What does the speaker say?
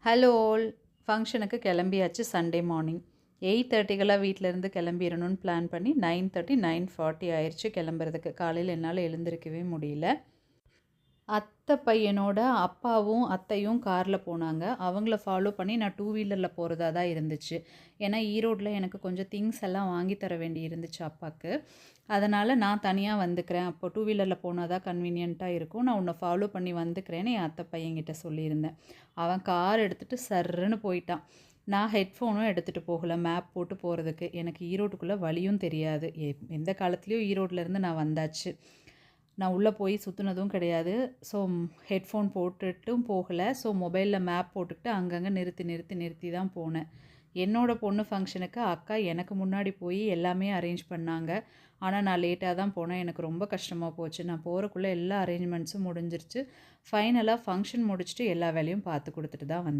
Hello all. ஃபங்க்ஷனுக்கு கிளம்பியாச்சு Sunday morning. 8:30க்கெல்லாம் வீட்டிலேருந்து கிளம்பிடணும்னு பிளான் பண்ணி 9:30 9:40 ஆயிடுச்சு கிளம்புறதுக்கு. காலையில் என்னால் எழுந்திருக்கவே முடியல. அத்தை பையனோட அப்பாவும் அத்தையும் காரில் போனாங்க. அவங்கள ஃபாலோ பண்ணி நான் 2 வீலரில் போகிறதா தான் இருந்துச்சு. ஏன்னா ஈரோட்டில் எனக்கு கொஞ்சம் திங்ஸ் எல்லாம் வாங்கி தர வேண்டி இருந்துச்சு அப்பாவுக்கு. அதனால் நான் தனியாக வந்துக்கிறேன். அப்போ 2 வீலரில் போனால் தான் கன்வீனியண்ட்டாக இருக்கும். நான் உன்னை ஃபாலோ பண்ணி வந்துக்கிறேன்னு என் அத்தை பையன்கிட்ட சொல்லியிருந்தேன். அவன் கார் எடுத்துகிட்டு சர்ருன்னு போயிட்டான். நான் ஹெட்ஃபோனும் எடுத்துகிட்டு போகலை மேப் போட்டு போகிறதுக்கு. எனக்கு ஈரோட்டுக்குள்ளே வழியும் தெரியாது. எந்த காலத்துலேயும் ஈரோட்டிலேருந்து நான் வந்தாச்சு. நான் உள்ளே போய் சுற்றுனதும் கிடையாது. ஸோ ஹெட்ஃபோன் போட்டுட்டும் போகலை. ஸோ மொபைலில் மேப் போட்டுக்கிட்டு அங்கங்கே நிறுத்தி தான் போனேன். என்னோடய பொண்ணு ஃபங்க்ஷனுக்கு அக்கா எனக்கு முன்னாடி போய் எல்லாமே அரேஞ்ச் பண்ணாங்க. ஆனால் நான் லேட்டாக தான் போனேன். எனக்கு ரொம்ப கஷ்டமாக போச்சு. நான் போகிறக்குள்ளே எல்லா அரேஞ்ச்மெண்ட்ஸும் முடிஞ்சிருச்சு. ஃபைனலாக ஃபங்க்ஷன் முடிச்சுட்டு எல்லா வேலையும் பார்த்து கொடுத்துட்டு தான் வந்தேன்.